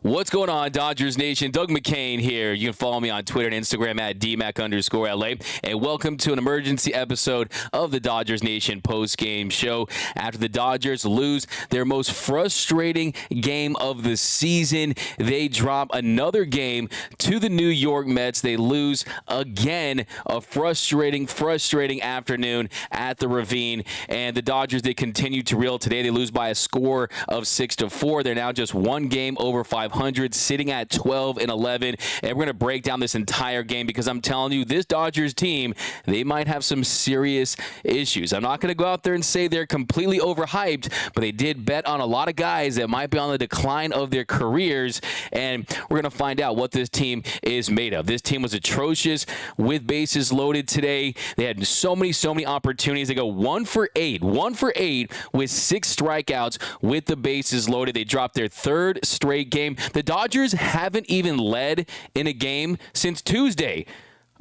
What's going on, Dodgers Nation? Doug McKain here. You can follow me on Twitter and Instagram at DMac_LA. And welcome to an emergency episode of the Dodgers Nation post-game show after the Dodgers lose their most frustrating game of the season. They drop another game to the New York Mets. They lose again. A frustrating afternoon at the Ravine. And the Dodgers, they continue to reel today. They lose by a score of 6-4. They're now just one game over 500, sitting at 12-11, and we're going to break down this entire game because I'm telling you, this Dodgers team, they might have some serious issues. I'm not going to go out there and say they're completely overhyped, but they did bet on a lot of guys that might be on the decline of their careers, and we're going to find out what this team is made of. This team was atrocious with bases loaded today. They had so many opportunities. They go 1 for 8 with 6 strikeouts with the bases loaded. They dropped their third straight game. The Dodgers haven't even led in a game since Tuesday.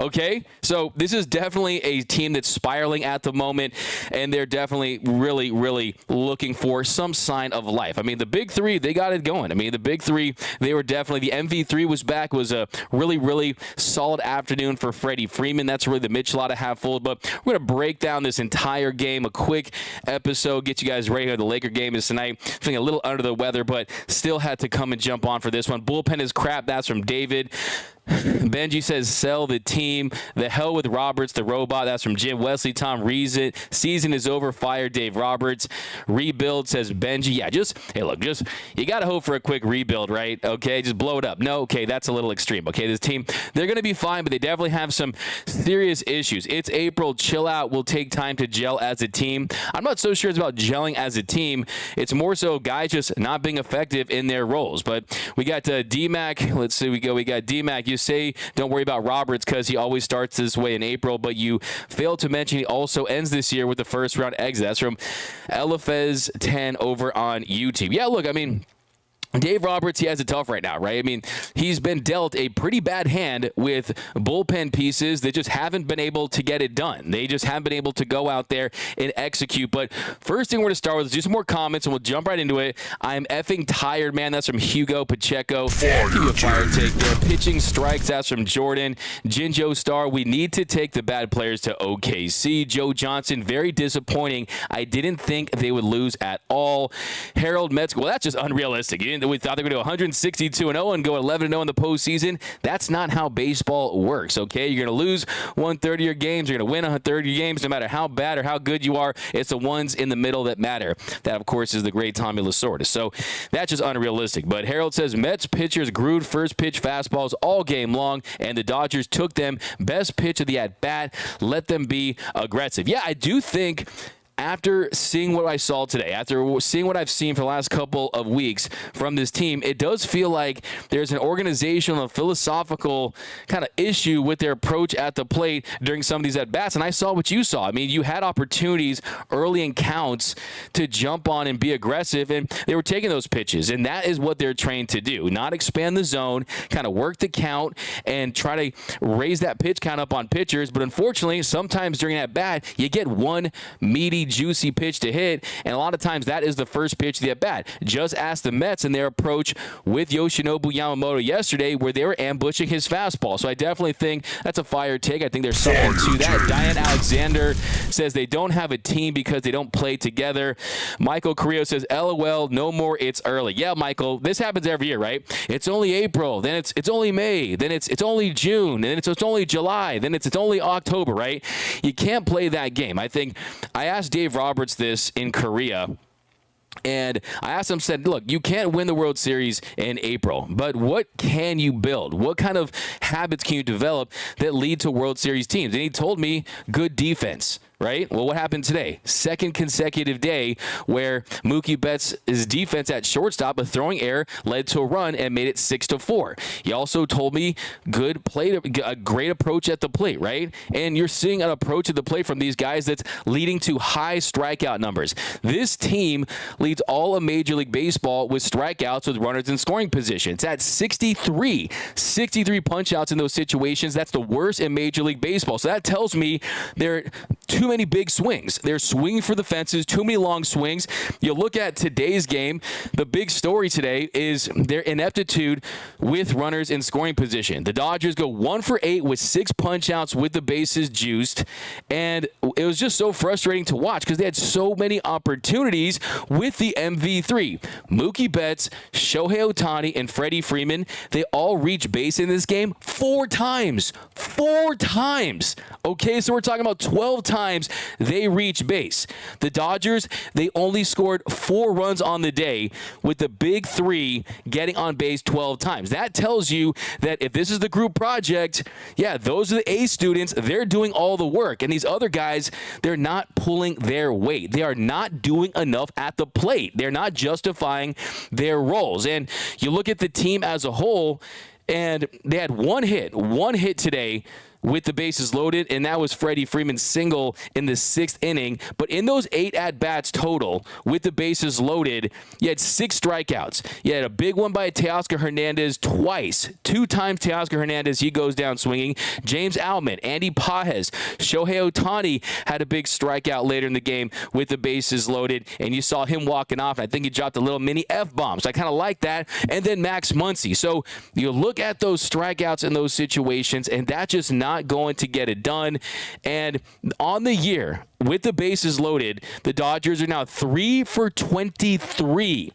Okay, so this is definitely a team that's spiraling at the moment, and they're definitely really looking for some sign of life. I mean, the big three, they got it going. I mean, the big three, they were definitely, the MV3 was back. It was a really solid afternoon for Freddie Freeman. That's really the Michelada half full, but we're going to break down this entire game, a quick episode, get you guys ready. The Laker game is tonight. Feeling a little under the weather, but still had to come and jump on for this one. Bullpen is crap. That's from David. Benji says, sell the team. The hell with Roberts, the robot. That's from Jim. Wesley Tom Reason. Season is over. Fire Dave Roberts. Rebuild, says Benji. Yeah, hey, look, you got to hope for a quick rebuild, right? Okay, just blow it up. No, okay, that's a little extreme. Okay, this team, they're going to be fine, but they definitely have some serious issues. It's April. Chill out. We'll take time to gel as a team. I'm not so sure it's about gelling as a team. It's more so guys just not being effective in their roles. But we got D-Mac. Let's see, we got D-Mac. You say don't worry about Roberts because he always starts this way in April, but you failed to mention he also ends this year with the first round exit. That's from Elifez 10 over on YouTube. Yeah, look, I mean, Dave Roberts, he has it tough right now, right? I mean, he's been dealt a pretty bad hand with bullpen pieces that just haven't been able to get it done. They just haven't been able to go out there and execute. But first thing we're going to start with is do some more comments, and we'll jump right into it. I'm effing tired, man. That's from Hugo Pacheco. Give you a fire take there. Pitching strikes. That's from Jordan. Jinjo Star, we need to take the bad players to OKC. Joe Johnson, very disappointing. I didn't think they would lose at all. Harold Metz, well, that's just unrealistic. We thought they were going to go 162-0 and go 11-0 in the postseason. That's not how baseball works, okay? You're going to lose 1/3 of your games. You're going to win 1/3 of your games, no matter how bad or how good you are. It's the ones in the middle that matter. That, of course, is the great Tommy Lasorda. So that's just unrealistic. But Harold says Mets pitchers groomed first pitch fastballs all game long, and the Dodgers took them. Best pitch of the at-bat. Let them be aggressive. Yeah, I do think after seeing what I saw today, after seeing what I've seen for the last couple of weeks from this team, it does feel like there's an organizational, philosophical kind of issue with their approach at the plate during some of these at-bats, and I saw what you saw. I mean, you had opportunities early in counts to jump on and be aggressive, and they were taking those pitches, and that is what they're trained to do, not expand the zone, kind of work the count, and try to raise that pitch count up on pitchers, but unfortunately, sometimes during that bat, you get one meaty, juicy pitch to hit, and a lot of times that is the first pitch of the at-bat. Just ask the Mets in their approach with Yoshinobu Yamamoto yesterday where they were ambushing his fastball. So I definitely think that's a fire take. I think there's something to that. Diane Alexander says they don't have a team because they don't play together. Michael Carrillo says, LOL, no more, it's early. Yeah, Michael, this happens every year, right? It's only April, then it's only May, then it's only June, then it's only July, then it's only October, right? You can't play that game. I think I asked Dave Roberts this in Korea, and I asked him, said, look, you can't win the World Series in April, but what can you build? What kind of habits can you develop that lead to World Series teams? And he told me good defense. Right? Well, what happened today? Second consecutive day where Mookie Betts' defense at shortstop, a throwing error, led to a run and made it 6-4. He also told me good play, a great approach at the plate, right? And you're seeing an approach at the plate from these guys that's leading to high strikeout numbers. This team leads all of Major League Baseball with strikeouts with runners in scoring position. It's at 63 punch outs in those situations. That's the worst in Major League Baseball. So that tells me they're too many big swings. They're swinging for the fences, too many long swings. You look at today's game, the big story today is their ineptitude with runners in scoring position. The Dodgers go 1 for 8 with 6 punch-outs with the bases juiced, and it was just so frustrating to watch because they had so many opportunities with the MV3. Mookie Betts, Shohei Ohtani, and Freddie Freeman, they all reached base in this game 4 times. 4 times. Okay, so we're talking about 12 times they reached base. The Dodgers, they only scored 4 runs on the day, with the big 3 getting on base 12 times. That tells you that if this is the group project, yeah, those are the A students. They're doing all the work. And these other guys, they're not pulling their weight. They are not doing enough at the plate. They're not justifying their roles. And you look at the team as a whole, and they had one hit today with the bases loaded, and that was Freddie Freeman's single in the 6th inning. But in those 8 at-bats total, with the bases loaded, you had 6 strikeouts. You had a big one by Teoscar Hernandez twice. 2 times Teoscar Hernandez, he goes down swinging. James Outman, Andy Pages, Shohei Ohtani had a big strikeout later in the game with the bases loaded, and you saw him walking off. I think he dropped a little mini F-bomb, so I kind of like that. And then Max Muncy. So you look at those strikeouts in those situations, and that's just not going to get it done. And on the year, with the bases loaded, the Dodgers are now 3 for 23.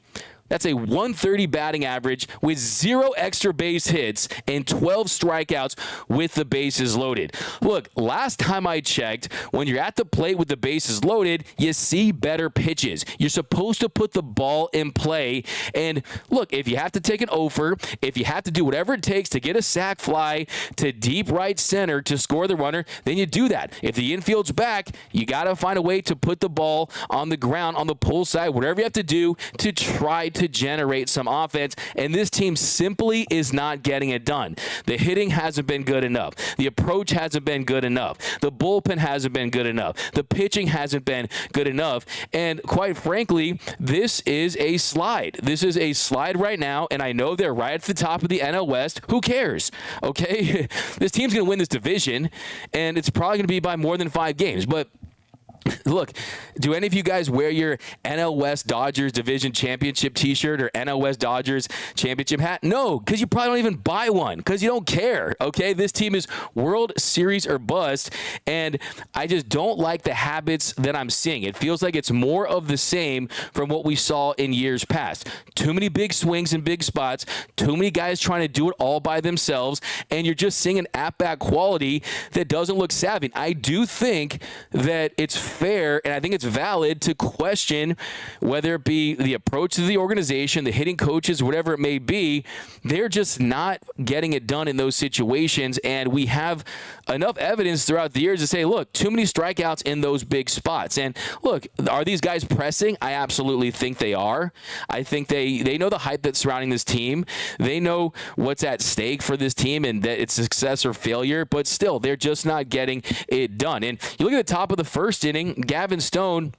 That's a 130 batting average with 0 extra base hits and 12 strikeouts with the bases loaded. Look, last time I checked, when you're at the plate with the bases loaded, you see better pitches. You're supposed to put the ball in play. And look, if you have to take an offer, if you have to do whatever it takes to get a sac fly to deep right center to score the runner, then you do that. If the infield's back, you got to find a way to put the ball on the ground, on the pull side, whatever you have to do to try to generate some offense, and this team simply is not getting it done. The hitting hasn't been good enough. The approach hasn't been good enough. The bullpen hasn't been good enough. The pitching hasn't been good enough, and quite frankly, this is a slide. This is a slide right now, and I know they're right at the top of the NL West. Who cares? Okay? This team's going to win this division, and it's probably going to be by more than 5 games, but look, do any of you guys wear your NL West Dodgers Division Championship t-shirt or NL West Dodgers Championship hat? No, because you probably don't even buy one because you don't care, okay? This team is World Series or bust, and I just don't like the habits that I'm seeing. It feels like it's more of the same from what we saw in years past. Too many big swings in big spots, too many guys trying to do it all by themselves, and you're just seeing an at-bat quality that doesn't look savvy. I do think that it's fair, and I think it's valid to question whether it be the approach of the organization, the hitting coaches, whatever it may be. They're just not getting it done in those situations, and we have enough evidence throughout the years to say, look, too many strikeouts in those big spots. And look, are these guys pressing? I absolutely think they are. I think they know the hype that's surrounding this team. They know what's at stake for this team and that it's success or failure, but still, they're just not getting it done. And you look at the top of the first inning, Gavin Stone,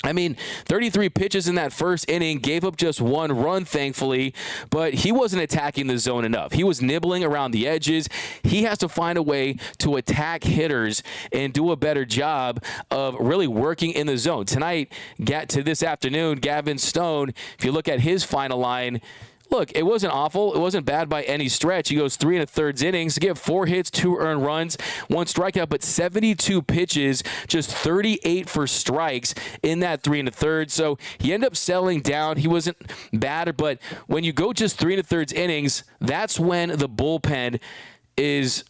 33 pitches in that first inning, gave up just 1 run, thankfully, but he wasn't attacking the zone enough. He was nibbling around the edges. He has to find a way to attack hitters and do a better job of really working in the zone. Tonight, to this afternoon, Gavin Stone, if you look at his final line, look, it wasn't awful. It wasn't bad by any stretch. He goes 3 1/3 innings to give 4 hits, 2 earned runs, 1 strikeout, but 72 pitches, just 38 for strikes in that 3 1/3. So he ended up settling down. He wasn't bad, but when you go just 3 1/3 innings, that's when the bullpen is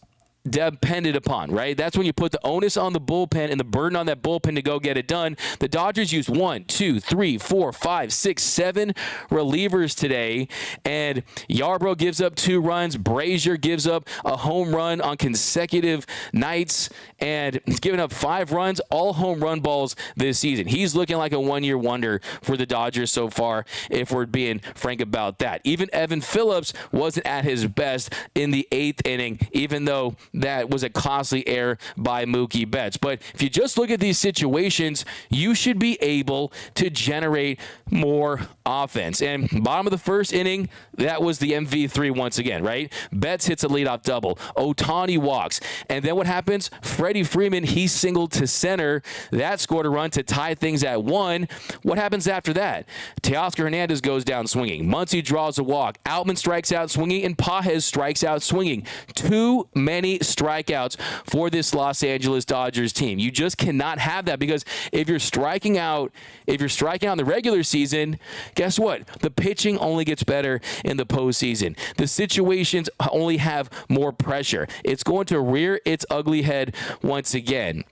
depended upon, right? That's when you put the onus on the bullpen and the burden on that bullpen to go get it done. The Dodgers used 1, 2, 3, 4, 5, 6, 7 relievers today, and Yarbrough gives up 2 runs. Brazier gives up a home run on consecutive nights, and he's given up 5 runs, all home run balls this season. He's looking like a one-year wonder for the Dodgers so far, if we're being frank about that. Even Evan Phillips wasn't at his best in the 8th inning, even though that was a costly error by Mookie Betts. But if you just look at these situations, you should be able to generate more offense. And bottom of the first inning, that was the MV3 once again, right? Betts hits a leadoff double. Ohtani walks. And then what happens? Freddie Freeman, he singled to center. That scored a run to tie things at 1. What happens after that? Teoscar Hernandez goes down swinging. Muncy draws a walk. Outman strikes out swinging, and Pages strikes out swinging. Too many strikeouts for this Los Angeles Dodgers team. You just cannot have that, because if you're striking out in the regular season, guess what? The pitching only gets better in the postseason. The situations only have more pressure. It's going to rear its ugly head once again.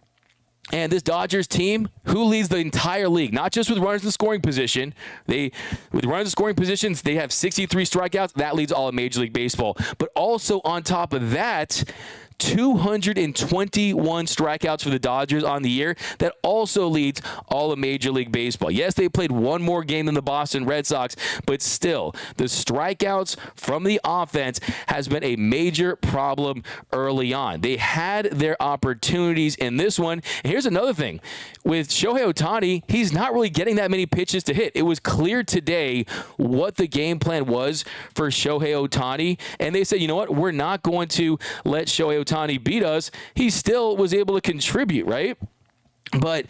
And this Dodgers team, who leads the entire league, not just with runners in scoring position. With runners in scoring positions, they have 63 strikeouts. That leads all of Major League Baseball. But also on top of that, 221 strikeouts for the Dodgers on the year. That also leads all of Major League Baseball. Yes, they played one more game than the Boston Red Sox, but still, the strikeouts from the offense has been a major problem early on. They had their opportunities in this one. And here's another thing. With Shohei Ohtani, he's not really getting that many pitches to hit. It was clear today what the game plan was for Shohei Ohtani, and they said, you know what, we're not going to let Shohei Ohtani beat us. He still was able to contribute, right? But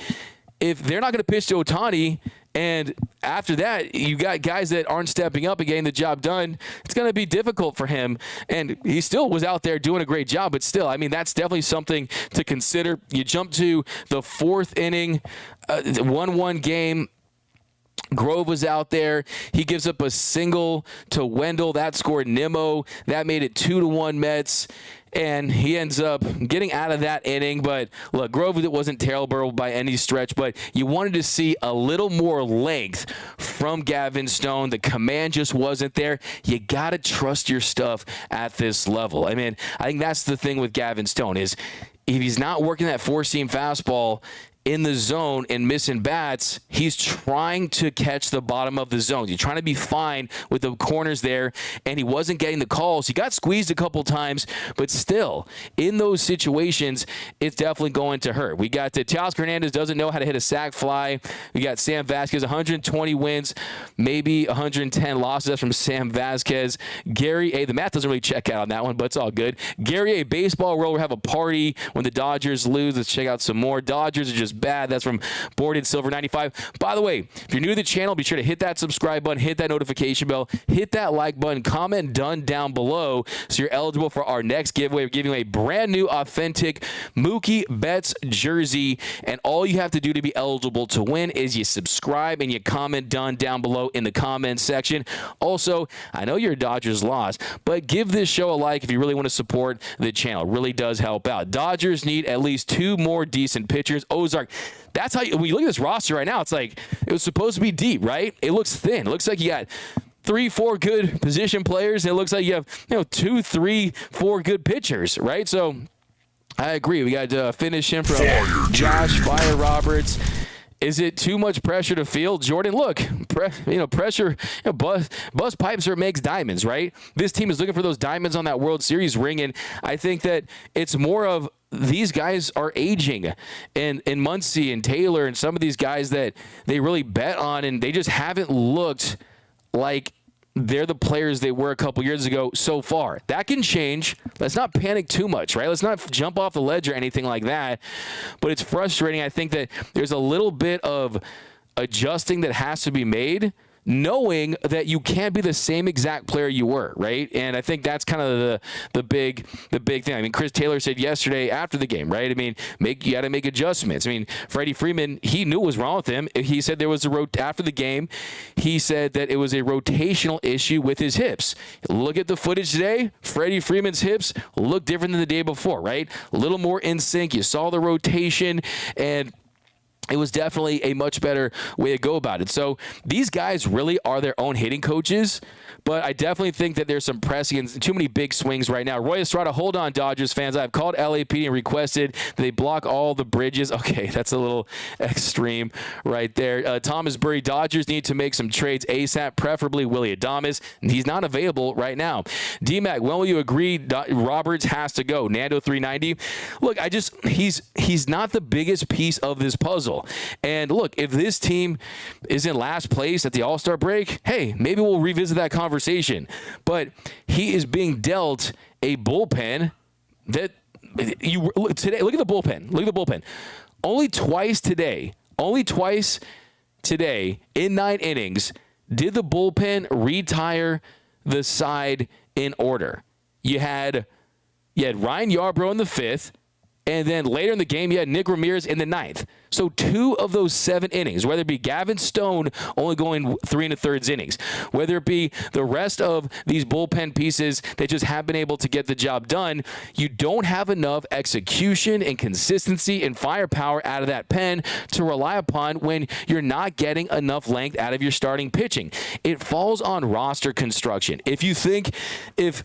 if they're not going to pitch to Ohtani, and after that, you got guys that aren't stepping up and getting the job done, it's going to be difficult for him. And he still was out there doing a great job, but still, I mean, that's definitely something to consider. You jump to the 4th inning, 1-1 game. Grove was out there. He gives up a single to Wendell. That scored Nimmo. That made it 2-1 Mets. And he ends up getting out of that inning. But look, Grove, it wasn't terrible by any stretch, but you wanted to see a little more length from Gavin Stone. The command just wasn't there. You got to trust your stuff at this level. I mean, I think that's the thing with Gavin Stone is if he's not working that 4-seam fastball in the zone and missing bats, he's trying to catch the bottom of the zone. You're trying to be fine with the corners there, and he wasn't getting the calls. He got squeezed a couple times, but still, in those situations, it's definitely going to hurt. We got Teoscar Hernandez doesn't know how to hit a sac fly. We got Sam Vasquez, 120 wins, maybe 110 losses. That's from Sam Vasquez. Gary A., the math doesn't really check out on that one, but it's all good. Gary A., baseball world will have a party when the Dodgers lose. Let's check out some more. Dodgers are just bad. That's from Boarded Silver 95. By the way, if you're new to the channel, be sure to hit that subscribe button, hit that notification bell, hit that like button, comment done down below so you're eligible for our next giveaway. We're giving away a brand new authentic Mookie Betts jersey, and all you have to do to be eligible to win is you subscribe and you comment done down below in the comments section. Also, I know your Dodgers lost, but give this show a like if you really want to support the channel. It really does help out. Dodgers need at least 2 more decent pitchers. Ozark, that's how when you look at this roster right now, it's like it was supposed to be deep, right? It looks thin. It looks like you got 3-4 good position players, and it looks like you have 2, 3, 4 good pitchers, right? So I agree. We got to finish him from Josh Fire Roberts. Is it too much pressure to feel? Jordan, look, pressure, bust pipes or it makes diamonds, right? This team is looking for those diamonds on that World Series ring, and I think that it's more of these guys are aging, and Muncy and Taylor and some of these guys that they really bet on, and they just haven't looked like they're the players they were a couple years ago so far. That can change. Let's not panic too much, right? Let's not jump off the ledge or anything like that. But it's frustrating. I think that there's a little bit of adjusting that has to be made, knowing that you can't be the same exact player you were, right? And I think that's kind of the big thing. I mean, Chris Taylor said yesterday after the game, right? I mean, you got to make adjustments. I mean, Freddie Freeman, he knew what was wrong with him. He said there was after the game, he said that it was a rotational issue with his hips. Look at the footage today. Freddie Freeman's hips look different than the day before, right? A little more in sync. You saw the rotation, and it was definitely a much better way to go about it. So these guys really are their own hitting coaches, but I definitely think that there's some pressing and too many big swings right now. Roy Estrada, hold on, Dodgers fans. I've called LAPD and requested that they block all the bridges. Okay, that's a little extreme right there. Thomas Burry, Dodgers need to make some trades ASAP, preferably Willy Adames. He's not available right now. D-Mac, when will you agree Roberts has to go? Nando 390. Look, he's not the biggest piece of this puzzle. And look, if this team is in last place at the All-Star break, hey, maybe we'll revisit that conversation. But he is being dealt a bullpen that you look today. Look at the bullpen. Look at the bullpen. Only twice today in 9 innings did the bullpen retire the side in order. You had Ryan Yarbrough in the 5th, and then later in the game, you had Nick Ramirez in the 9th. So 2 of those 7 innings, whether it be Gavin Stone only going 3 1/3 innings, whether it be the rest of these bullpen pieces that just have been able to get the job done, you don't have enough execution and consistency and firepower out of that pen to rely upon when you're not getting enough length out of your starting pitching. It falls on roster construction. If you think if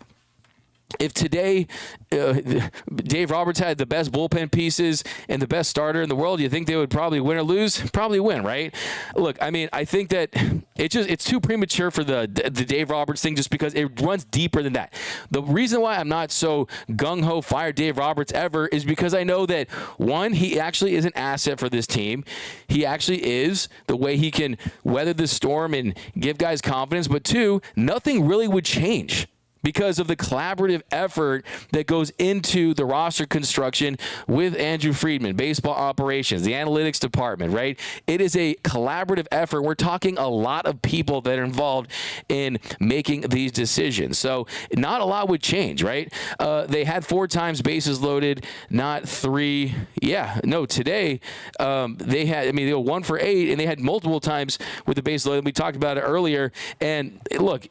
today Dave Roberts had the best bullpen pieces and the best starter in the world, you think they would probably win or lose? Probably win, right? Look, I mean, I think that it's too premature for the Dave Roberts thing just because it runs deeper than that. The reason why I'm not so gung-ho fire Dave Roberts ever is because I know that, one, he actually is an asset for this team. He actually is the way he can weather the storm and give guys confidence. But two, nothing really would change because of the collaborative effort that goes into the roster construction with Andrew Friedman, baseball operations, the analytics department, right? It is a collaborative effort. We're talking a lot of people that are involved in making these decisions. So not a lot would change, right? They had 4 times bases loaded, not 3. Yeah, no, today they were 1 for 8, and they had multiple times with the base loaded. We talked about it earlier. And look,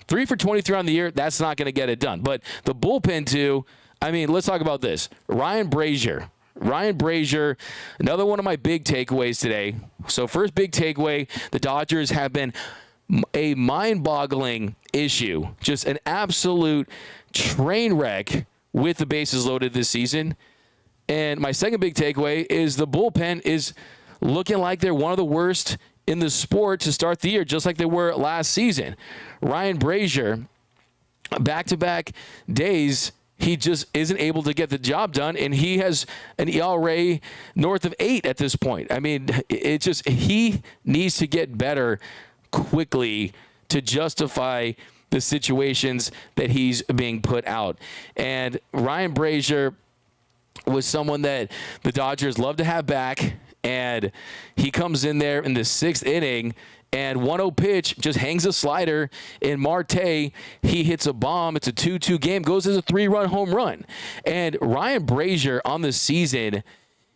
3 for 23 on the year, that's not going to get it done. But the bullpen, too, I mean, let's talk about this. Ryan Brazier, another one of my big takeaways today. So first big takeaway, the Dodgers have been a mind-boggling issue, just an absolute train wreck with the bases loaded this season. And my second big takeaway is the bullpen is looking like they're one of the worst in the sport to start the year, just like they were last season. Ryan Brazier, back-to-back days, he just isn't able to get the job done, and he has an ERA north of 8 at this point. I mean, he needs to get better quickly to justify the situations that he's being put out. And Ryan Brazier was someone that the Dodgers love to have back, and he comes in there in the 6th inning, and 1-0 pitch, just hangs a slider in Marte. He hits a bomb. It's a 2-2 game. Goes as a 3-run home run. And Ryan Brazier on the season,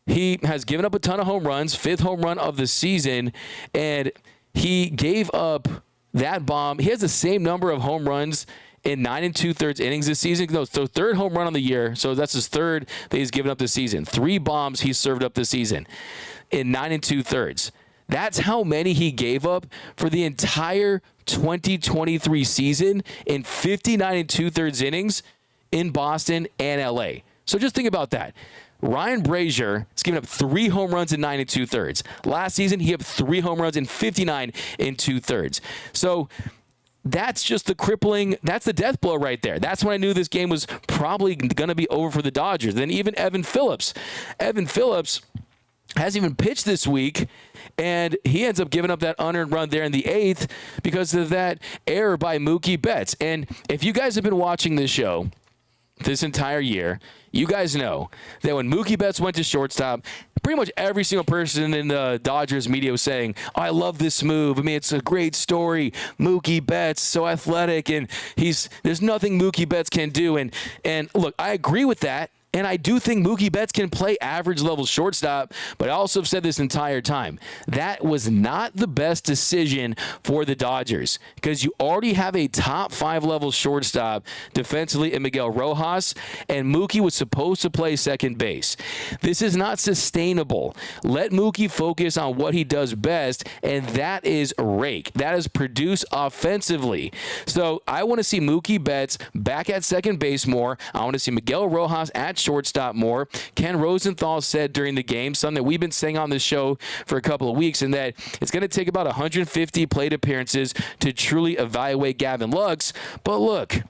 he has given up a ton of home runs, 5th home run of the season, and he gave up that bomb. He has the same number of home runs in 9 2/3 innings this season. No, so 3rd home run on the year. So that's his 3rd that he's given up this season. 3 bombs he served up this season in 9 2/3. That's how many he gave up for the entire 2023 season in 59 2/3 innings in Boston and LA. So just think about that. Ryan Brazier has given up 3 home runs in 9 2/3. Last season, he had 3 home runs in 59 2/3. So that's just that's the death blow right there. That's when I knew this game was probably going to be over for the Dodgers. Then even Evan Phillips hasn't even pitched this week, and he ends up giving up that unearned run there in the 8th because of that error by Mookie Betts. And if you guys have been watching this show this entire year, you guys know that when Mookie Betts went to shortstop, pretty much every single person in the Dodgers media was saying, "Oh, I love this move. I mean, it's a great story. Mookie Betts, so athletic, and there's nothing Mookie Betts can do." And look, I agree with that. And I do think Mookie Betts can play average level shortstop, but I also have said this entire time, that was not the best decision for the Dodgers because you already have a top 5 level shortstop defensively in Miguel Rojas, and Mookie was supposed to play second base. This is not sustainable. Let Mookie focus on what he does best, and that is rake. That is produce offensively. So I want to see Mookie Betts back at second base more. I want to see Miguel Rojas at shortstop more. Ken Rosenthal said during the game, something that we've been saying on this show for a couple of weeks, and that it's going to take about 150 plate appearances to truly evaluate Gavin Lux. But look,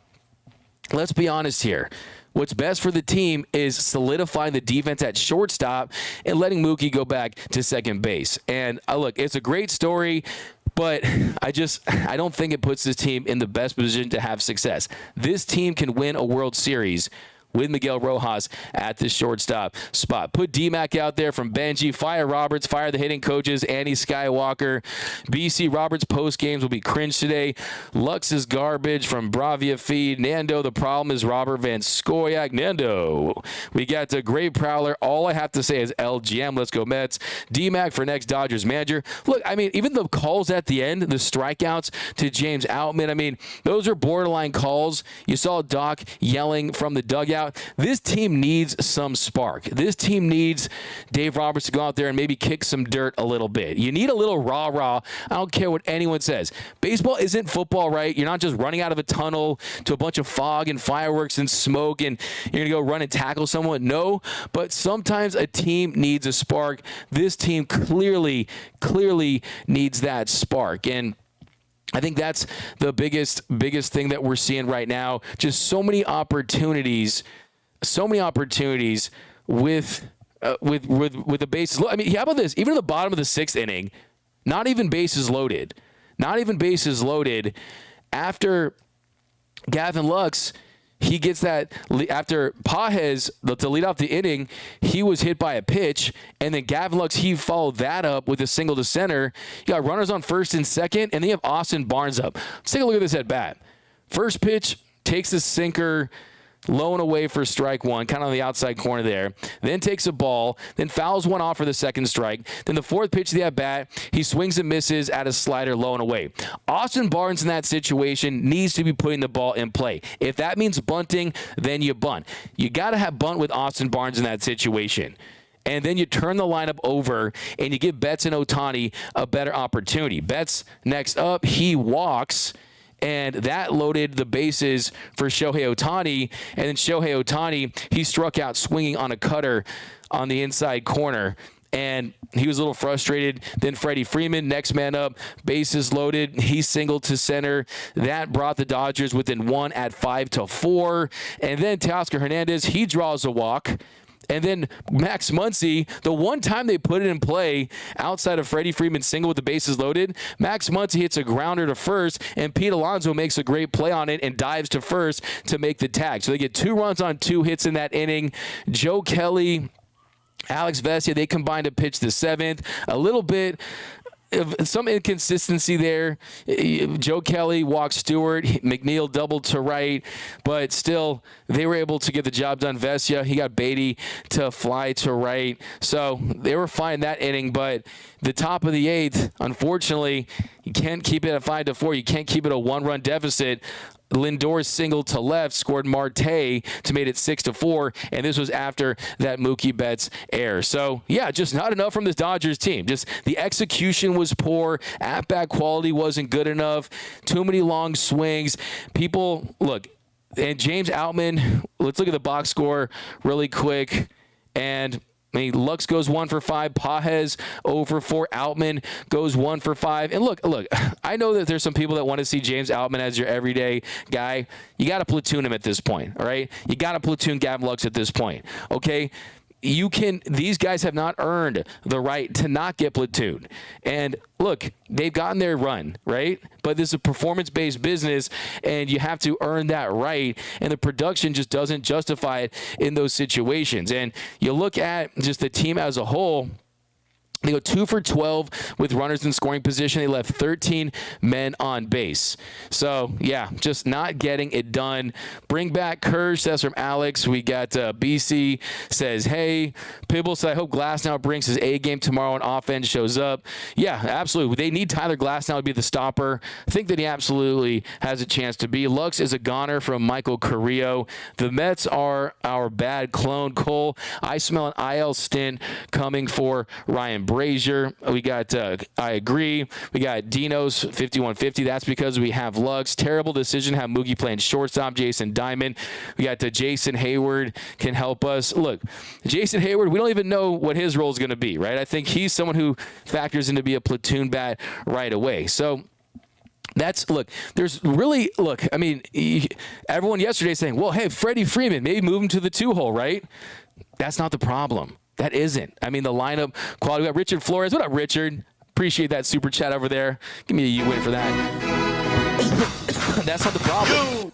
let's be honest here. What's best for the team is solidifying the defense at shortstop and letting Mookie go back to second base. And look, it's a great story, but I don't think it puts this team in the best position to have success. This team can win a World Series with Miguel Rojas at the shortstop spot. Put D-Mac out there from Benji. Fire Roberts. Fire the hitting coaches. Andy Skywalker. BC Roberts post games will be cringe today. Lux is garbage from Bravia Feed. Nando, the problem is Robert Van Scoyac. Nando. We got the great prowler. All I have to say is LGM. Let's go Mets. D-Mac for next Dodgers manager. Look, I mean, even the calls at the end, the strikeouts to James Outman, I mean, those are borderline calls. You saw Doc yelling from the dugout. This team needs some spark. This team needs Dave Roberts to go out there and maybe kick some dirt a little bit. You need a little rah-rah. I don't care what anyone says. Baseball isn't football, right? You're not just running out of a tunnel to a bunch of fog and fireworks and smoke and you're going to go run and tackle someone. No, but sometimes a team needs a spark. This team clearly needs that spark. And I think that's the biggest thing that we're seeing right now. Just so many opportunities with the bases. I mean, how about this? Even at the bottom of the 6th inning, not even bases loaded. After Gavin Lux, he gets that after Pages to lead off the inning, he was hit by a pitch, and then Gavin Lux, he followed that up with a single to center. You got runners on first and second, and then you have Austin Barnes up. Let's take a look at this at bat. First pitch, takes a sinker, low and away for strike one, kind of on the outside corner there. Then takes a ball, then fouls one off for the second strike. Then the 4th pitch of the at-bat, he swings and misses at a slider low and away. Austin Barnes in that situation needs to be putting the ball in play. If that means bunting, then you bunt. You got to have bunt with Austin Barnes in that situation. And then you turn the lineup over and you give Betts and Ohtani a better opportunity. Betts next up, he walks, and that loaded the bases for Shohei Ohtani. And then Shohei Ohtani, he struck out swinging on a cutter on the inside corner. And he was a little frustrated. Then Freddie Freeman, next man up, bases loaded. He singled to center. That brought the Dodgers within 1 at 5-4. And then Teoscar Hernandez, he draws a walk. And then Max Muncy, the one time they put it in play outside of Freddie Freeman's single with the bases loaded, Max Muncy hits a grounder to first, and Pete Alonso makes a great play on it and dives to first to make the tag. So they get 2 runs on 2 hits in that inning. Joe Kelly, Alex Vesia, they combined to pitch the 7th. A little bit of some inconsistency there. Joe Kelly walked Stewart. McNeil doubled to right, but still they were able to get the job done. Vesia, he got Beatty to fly to right. So they were fine that inning, but the top of the 8th, unfortunately, you can't keep it at 5-4. You can't keep it a 1-run deficit. Lindor's single to left scored Marte to make it 6-4, and this was after that Mookie Betts error. So, yeah, just not enough from this Dodgers team. Just the execution was poor. At-bat quality wasn't good enough. Too many long swings. People, look, and James Outman, let's look at the box score really quick. And I mean, Lux goes 1 for 5. Pages 0 for 4. Outman goes 1 for 5. And look, I know that there's some people that want to see James Outman as your everyday guy. You got to platoon him at this point, all right? You got to platoon Gavin Lux at this point, okay? These guys have not earned the right to not get platooned. And look, they've gotten their run, right? But this is a performance-based business, and you have to earn that right, and the production just doesn't justify it in those situations. And you look at just the team as a whole, They go 2 for 12 with runners in scoring position. They left 13 men on base. So, yeah, just not getting it done. Bring back Kirsch. That's from Alex. We got BC says, hey. Pibble said, I hope Glasnow brings his A game tomorrow and offense shows up. Yeah, absolutely. They need Tyler Glasnow to be the stopper. I think that he absolutely has a chance to be. Lux is a goner from Michael Carrillo. The Mets are our bad clone. Cole, I smell an IL stint coming for Ryan Brazier. We got, I agree. We got Dino's 5150. That's because we have Lux. Terrible decision to have Mookie playing shortstop. Jason Diamond. We got Jason Hayward can help us. Look, Jason Hayward, we don't even know what his role is going to be, right? I think he's someone who factors in to be a platoon bat right away. So, there's really, I mean, everyone yesterday saying, well, hey, Freddie Freeman, maybe move him to the 2-hole, right? That's not the problem. That isn't. I mean, the lineup quality. We got Richard Flores. What up, Richard? Appreciate that super chat over there. Give me a U-win for that. That's not the problem.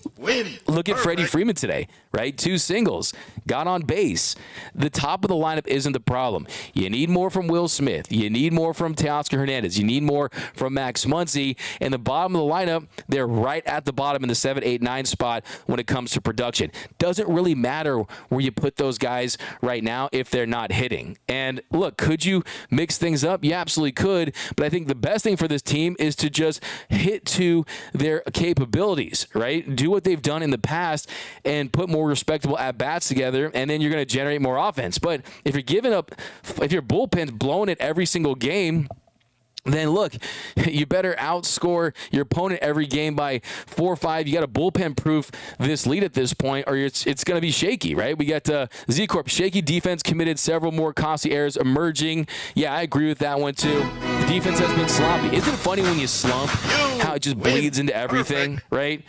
Look at Freddie Freeman today, right? 2 singles. Got on base. The top of the lineup isn't the problem. You need more from Will Smith. You need more from Teoscar Hernandez. You need more from Max Muncy. And the bottom of the lineup, they're right at the bottom in the 7, 8, 9 spot when it comes to production. Doesn't really matter where you put those guys right now if they're not hitting. And look, could you mix things up? You absolutely could. But I think the best thing for this team is to just hit to their capabilities, right? Do what they've done in the past and put more respectable at-bats together, and then you're going to generate more offense. But if you're giving up, if your bullpen's blowing it every single game, then look, you better outscore your opponent every game by 4 or 5. You got to bullpen proof this lead at this point, or it's going to be shaky, right? We got Z-Corp, shaky defense committed several more costly errors emerging. Yeah, I agree with that one too. The defense has been sloppy. Isn't it funny when you slump how it just bleeds into everything, right?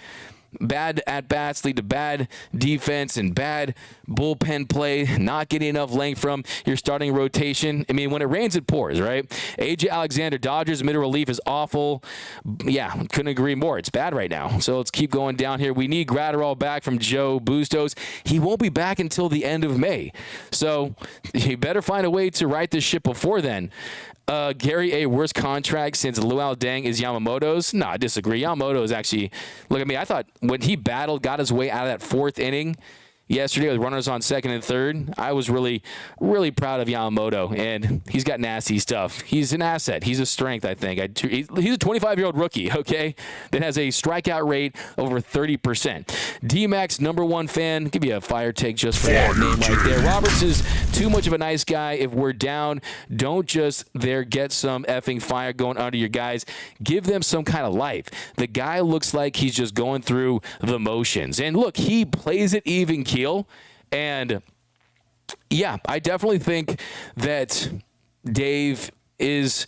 Bad at-bats lead to bad defense and bad bullpen play, not getting enough length from your starting rotation. I mean, when it rains, it pours, right? AJ Alexander, Dodgers middle relief is awful. Yeah, couldn't agree more. It's bad right now. So let's keep going down here. We need Gratterall back from Joe Bustos. He won't be back until the end of May. So you better find a way to right this ship before then. Gary A. worst contract since Luau Deng is Yamamoto's? No, I disagree. Yamamoto is actually, look at me, I thought when he battled, got his way out of that 4th inning yesterday with runners on 2nd and 3rd, I was really, really proud of Yamamoto, and he's got nasty stuff. He's an asset. He's a strength, I think. He's a 25-year-old rookie, okay, that has a strikeout rate over 30%. D-Max, #1 fan. Give you a fire take just for that name right there. Roberts is too much of a nice guy. If we're down, don't just get some effing fire going under your guys. Give them some kind of life. The guy looks like he's just going through the motions. And look, he plays it even keel. And yeah, I definitely think that Dave is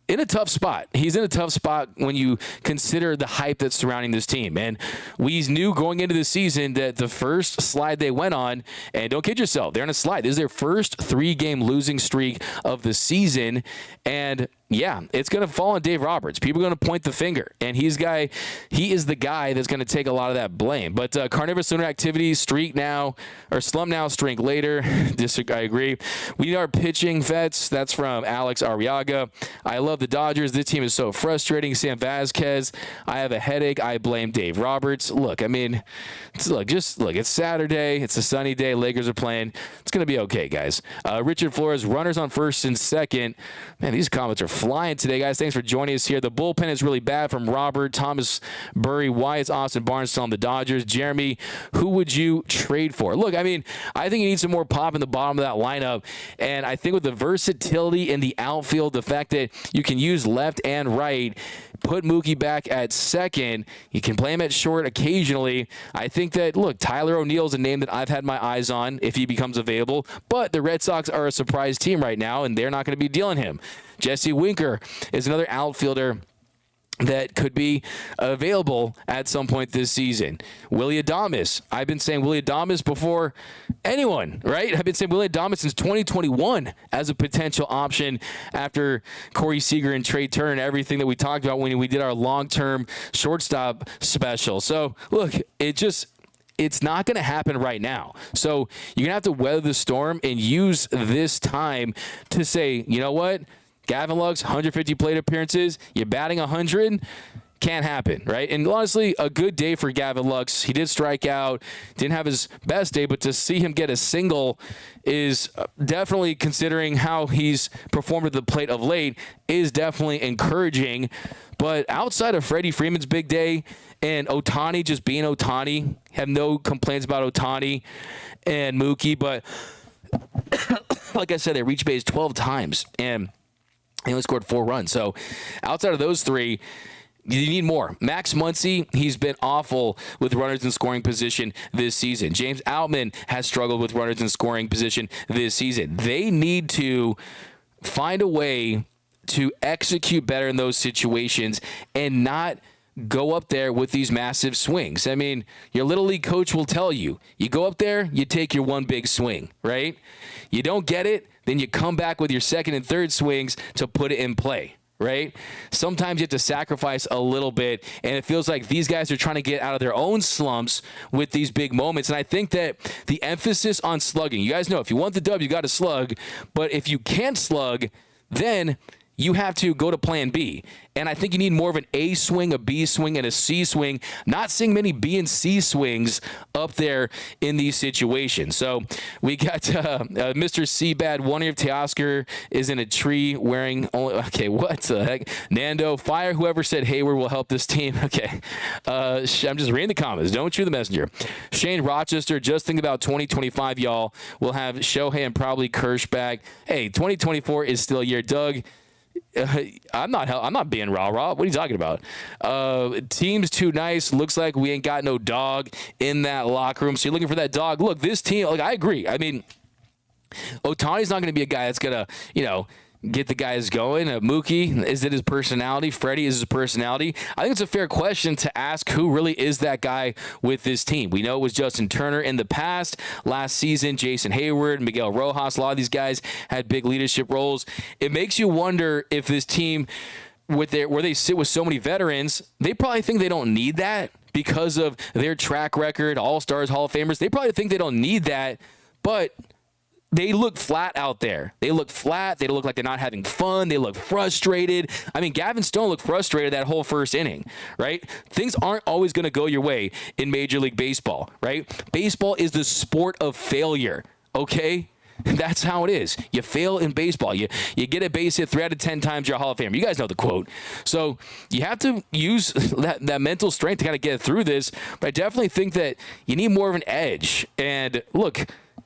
in a tough spot. He's in a tough spot when you consider the hype that's surrounding this team. And we knew going into the season that the first slide they went on, and don't kid yourself, they're on a slide. This is their first 3-game losing streak of the season. And yeah, it's going to fall on Dave Roberts. People are going to point the finger, and he is the guy that's going to take a lot of that blame. But carnivorous lunar activity, streak now, or slump now, streak later. I agree. We need our pitching vets. That's from Alex Arriaga. I love the Dodgers. This team is so frustrating. Sam Vasquez, I have a headache. I blame Dave Roberts. Look, I mean, it's Saturday. It's a sunny day. Lakers are playing. It's going to be okay, guys. Richard Flores, runners on 1st and 2nd. Man, these comments are flying today, guys. Thanks for joining us here. The bullpen is really bad from Robert, Thomas Burry. Why is Austin Barnes still on the Dodgers? Jeremy, who would you trade for? Look, I mean, I think you need some more pop in the bottom of that lineup. And I think with the versatility in the outfield, the fact that you can use left and right, put Mookie back at 2nd. You can play him at short occasionally. I think that, look, Tyler O'Neill is a name that I've had my eyes on if he becomes available. But the Red Sox are a surprise team right now, and they're not going to be dealing him. Jesse Winker is another outfielder that could be available at some point this season. Willy Adames. I've been saying Willy Adames before anyone, right? I've been saying Willy Adames since 2021 as a potential option after Corey Seager and Trey Turner and everything that we talked about when we did our long-term shortstop special. So, look, it's not going to happen right now. So you're going to have to weather the storm and use this time to say, you know what? Gavin Lux, 150 plate appearances. You're batting 100. Can't happen, right? And honestly, a good day for Gavin Lux. He did strike out, didn't have his best day, but to see him get a single is definitely, considering how he's performed at the plate of late, is definitely encouraging. But outside of Freddie Freeman's big day and Ohtani just being Ohtani, have no complaints about Ohtani and Mookie, but like I said, they reached base 12 times and he only scored 4 runs. So outside of those 3, you need more. Max Muncy, he's been awful with runners in scoring position this season. James Outman has struggled with runners in scoring position this season. They need to find a way to execute better in those situations and not go up there with these massive swings. I mean, your Little League coach will tell you, you go up there, you take your one big swing, right? You don't get it, then you come back with your second and third swings to put it in play. Right? Sometimes you have to sacrifice a little bit, and it feels like these guys are trying to get out of their own slumps with these big moments. And I think that the emphasis on slugging, you guys know, if you want the dub, you got to slug. But if you can't slug, then you have to go to plan B. And I think you need more of an A swing, a B swing, and a C swing. Not seeing many B and C swings up there in these situations. So we got Mr. Seabad, one of Teoscar is in a tree wearing only, okay, what the heck? Nando, fire whoever said Hayward will help this team. Okay. I'm just reading the comments. Don't shoot the messenger. Shane Rochester, just think about 2025, y'all. We'll have Shohei and probably Kersh back. Hey, 2024 is still a year. Doug, I'm not being rah-rah. What are you talking about? Team's too nice. Looks like we ain't got no dog in that locker room. So you're looking for that dog. Look, this team, like, I agree. I mean, Ohtani's not going to be a guy that's going to, get the guys going. Mookie, is it his personality? Freddie, is his personality? I think it's a fair question to ask who really is that guy with this team. We know it was Justin Turner in the past. Last season, Jason Hayward, Miguel Rojas, a lot of these guys had big leadership roles. It makes you wonder if this team, where they sit with so many veterans, they probably think they don't need that because of their track record, All-Stars, Hall of Famers. They probably think they don't need that, but they look flat out there. They look flat. They look like they're not having fun. They look frustrated. I mean, Gavin Stone looked frustrated that whole first inning, right? Things aren't always going to go your way in Major League Baseball, right? Baseball is the sport of failure, okay? That's how it is. You fail in baseball. You get a base hit 3 out of 10 times, you're a Hall of Famer. You guys know the quote. So you have to use that mental strength to kind of get through this. But I definitely think that you need more of an edge. And look,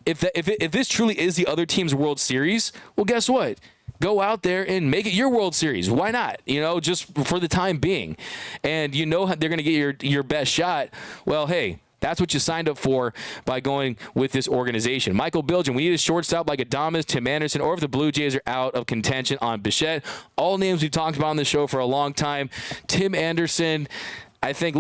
if this truly is the other team's World Series, well, guess what? Go out there and make it your World Series. Why not? Just for the time being. And they're going to get your best shot. Well, hey, that's what you signed up for by going with this organization. Michael Bilgen, we need a shortstop like Adames, Tim Anderson, or if the Blue Jays are out of contention on Bichette. All names we've talked about on the show for a long time. Tim Anderson, I think,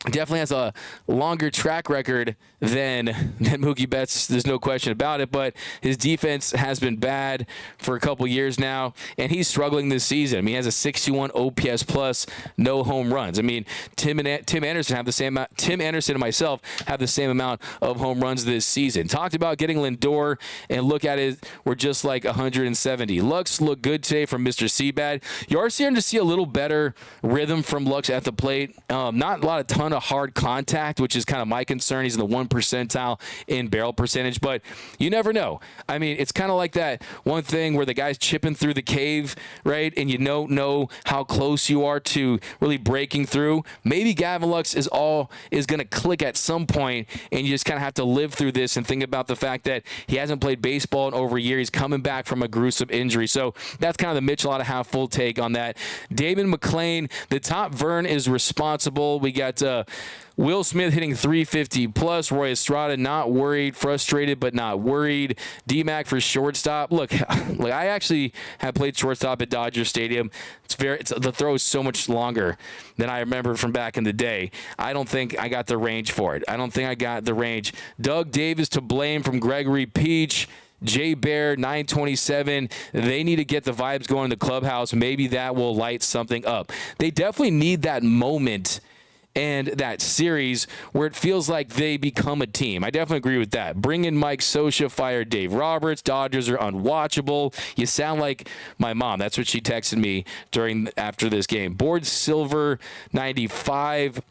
definitely has a longer track record than Mookie Betts. There's no question about it, but his defense has been bad for a couple years now, and he's struggling this season. I mean, he has a 61 OPS plus, no home runs. I mean, Tim Anderson and myself have the same amount of home runs this season. Talked about getting Lindor, and look at it, we're just like 170. Lux looked good today from Mr. Seabad. You are starting to see a little better rhythm from Lux at the plate. Not a ton of hard contact, which is kind of my concern. He's in the 1 percentile in barrel percentage, but you never know. I mean, it's kind of like that one thing where the guy's chipping through the cave, right? And you don't know how close you are to really breaking through. Maybe Gavin Lux is going to click at some point, and you just kind of have to live through this and think about the fact that he hasn't played baseball in over a year. He's coming back from a gruesome injury. So that's kind of the Mitchell out of half full take on that. Damon McKain, the top Vern is responsible. We got Will Smith hitting 350 plus. Roy Estrada not worried, frustrated but not worried. D-Mac for shortstop. Look, I actually have played shortstop at Dodger Stadium. The throw is so much longer than I remember from back in the day. I don't think I got the range for it. I don't think I got the range. Doug Davis to blame from Gregory Peach. Jay Bear, 927. They need to get the vibes going in the clubhouse. Maybe that will light something up. They definitely need that moment and that series where it feels like they become a team. I definitely agree with that. Bring in Mike Scioscia, fire Dave Roberts. Dodgers are unwatchable. You sound like my mom. That's what she texted me after this game. Board Silver 95.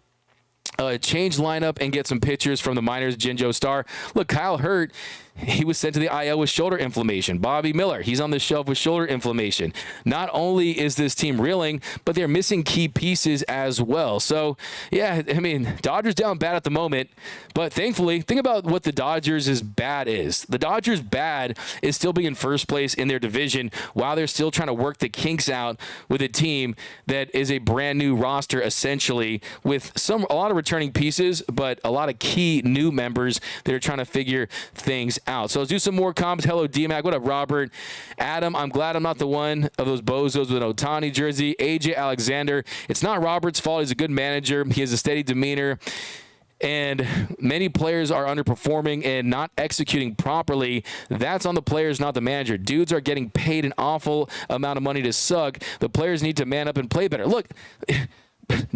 Change lineup and get some pitchers from the minors. Jinjo Star. Look, Kyle Hurt, he was sent to the IL with shoulder inflammation. Bobby Miller, he's on the shelf with shoulder inflammation. Not only is this team reeling, but they're missing key pieces as well. So, yeah, I mean, Dodgers down bad at the moment, but thankfully, think about what the Dodgers' bad is. The Dodgers' bad is still being in first place in their division while they're still trying to work the kinks out with a team that is a brand new roster, essentially, with a lot of returning pieces, but a lot of key new members that are trying to figure things out. So let's do some more comments. Hello, D-Mac. What up, Robert? Adam, I'm glad I'm not the one of those bozos with an Ohtani jersey. AJ Alexander, it's not Robert's fault. He's a good manager. He has a steady demeanor. And many players are underperforming and not executing properly. That's on the players, not the manager. Dudes are getting paid an awful amount of money to suck. The players need to man up and play better. Look,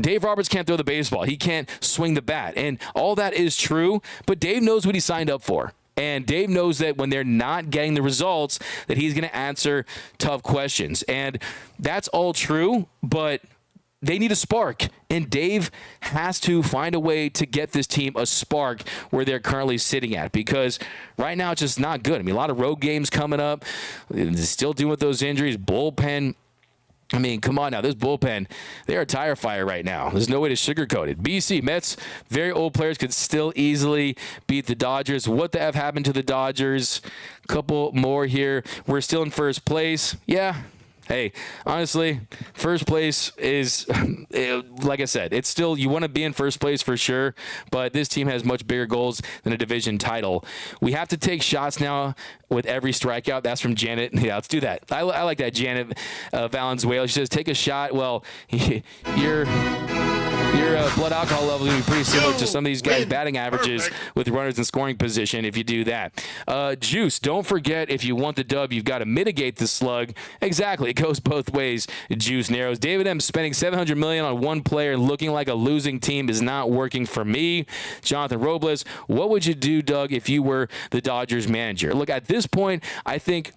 Dave Roberts can't throw the baseball. He can't swing the bat. And all that is true, but Dave knows what he signed up for. And Dave knows that when they're not getting the results, that he's going to answer tough questions. And that's all true, but they need a spark. And Dave has to find a way to get this team a spark where they're currently sitting at, because right now it's just not good. I mean, a lot of road games coming up. Still dealing with those injuries. Bullpen. I mean, come on now. This bullpen, they're a tire fire right now. There's no way to sugarcoat it. BC, Mets, very old players could still easily beat the Dodgers. What the F happened to the Dodgers? Couple more here. We're still in first place. Yeah. Hey, honestly, first place is, like I said, it's still, you want to be in first place for sure, but this team has much bigger goals than a division title. We have to take shots now with every strikeout. That's from Janet. Yeah, let's do that. I like that, Janet Valenzuela. She says, take a shot. Well, your blood alcohol level will be pretty similar to some of these guys' batting averages with runners in scoring position if you do that. Juice, don't forget, if you want the dub, you've got to mitigate the slug. Exactly. It goes both ways. Juice narrows. David M. spending $700 million on one player and looking like a losing team is not working for me. Jonathan Robles, what would you do, Doug, if you were the Dodgers manager? Look, at this point, I think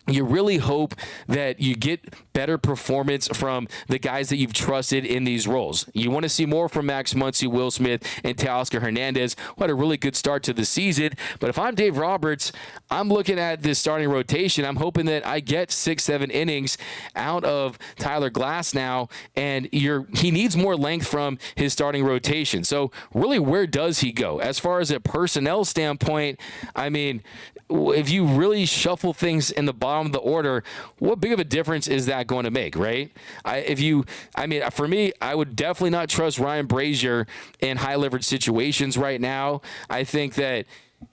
you really hope that you get better performance from the guys that you've trusted in these roles. You want to see more from Max Muncy, Will Smith, and Teoscar Hernandez, who had a really good start to the season. But if I'm Dave Roberts, I'm looking at this starting rotation. I'm hoping that I get 6-7 innings out of Tyler Glass now, and he needs more length from his starting rotation. So really, where does he go? As far as a personnel standpoint, I mean, if you really shuffle things in the bottom of the order, what big of a difference is that going to make, right? For me, I would definitely not trust Ryan Brazier in high leverage situations right now. I think that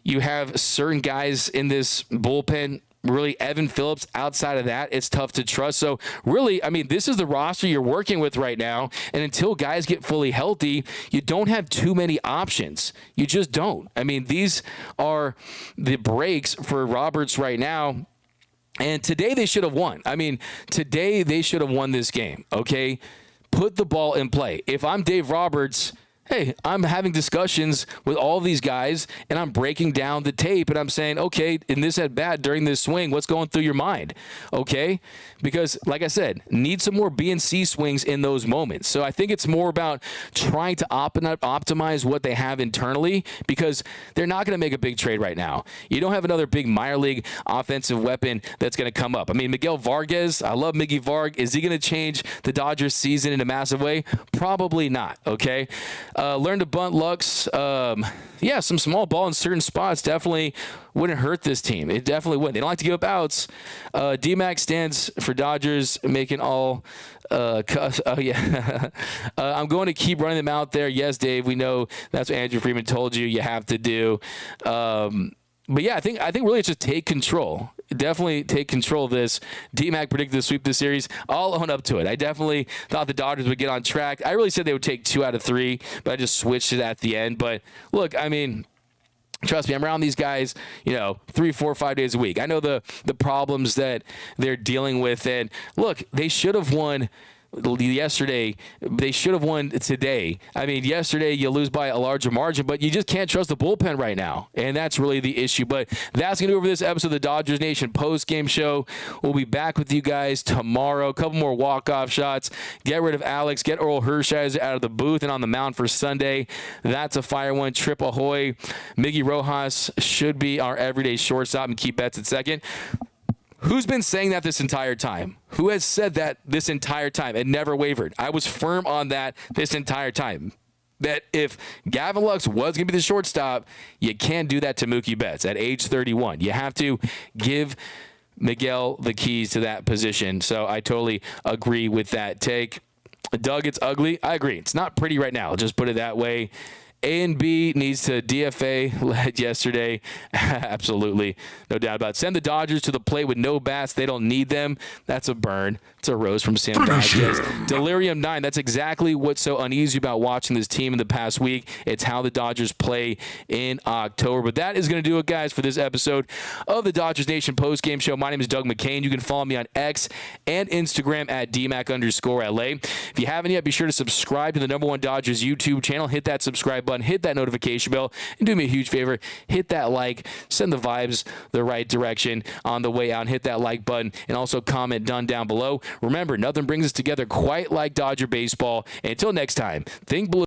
you have certain guys in this bullpen. Really, Evan Phillips, outside of that, it's tough to trust. So really, I mean, this is the roster you're working with right now. And until guys get fully healthy, you don't have too many options. You just don't. I mean, these are the breaks for Roberts right now. And today they should have won. I mean, today they should have won this game, okay? Put the ball in play. If I'm Dave Roberts, hey, I'm having discussions with all these guys, and I'm breaking down the tape, and I'm saying, okay, in this at bat during this swing, what's going through your mind? Okay? Because, like I said, need some more B and C swings in those moments. So I think it's more about trying to optimize what they have internally, because they're not going to make a big trade right now. You don't have another big minor league offensive weapon that's going to come up. I mean, Miguel Vargas, I love Miggy Varg. Is he going to change the Dodgers season in a massive way? Probably not, okay? Learn to bunt Lux. Some small ball in certain spots definitely wouldn't hurt this team. It definitely wouldn't. They don't like to give up outs. D-Max stands for Dodgers making all I'm going to keep running them out there. Yes, Dave, we know that's what Andrew Freeman told you have to do. But yeah, I think really it's just take control. Definitely take control of this. D-Mac predicted the sweep this series. I'll own up to it. I definitely thought the Dodgers would get on track. I really said they would take 2 out of 3, but I just switched it at the end. But look, I mean, trust me, I'm around these guys, 3, 4, 5 days a week. I know the problems that they're dealing with. And look, they should have won yesterday, they should have won today. I mean, yesterday you lose by a larger margin, but you just can't trust the bullpen right now, and that's really the issue. But that's going to do it for this episode of the Dodgers Nation post-game show. We'll be back with you guys tomorrow. A couple more walk-off shots. Get rid of Alex. Get Earl Hershiser out of the booth and on the mound for Sunday. That's a fire one. Trip ahoy. Miggy Rojas should be our everyday shortstop, and Mookie Betts at second. Who's been saying that this entire time? Who has said that this entire time and never wavered? I was firm on that this entire time. That if Gavin Lux was going to be the shortstop, you can't do that to Mookie Betts at age 31. You have to give Miguel the keys to that position. So I totally agree with that take. Doug, it's ugly. I agree. It's not pretty right now. I'll just put it that way. A and B needs to DFA led yesterday. Absolutely. No doubt about it. Send the Dodgers to the plate with no bats. They don't need them. That's a burn. It's a rose from Sam Vasquez. Delirium 9. That's exactly what's so uneasy about watching this team in the past week. It's how the Dodgers play in October. But that is going to do it, guys, for this episode of the Dodgers Nation postgame show. My name is Doug McKain. You can follow me on X and Instagram at DMAC_LA. If you haven't yet, be sure to subscribe to the #1 Dodgers YouTube channel. Hit that subscribe button. Hit that notification bell. And do me a huge favor. Hit that like. Send the vibes the right direction on the way out. And hit that like button. And also comment done down below. Remember, nothing brings us together quite like Dodger baseball. And until next time, think blue.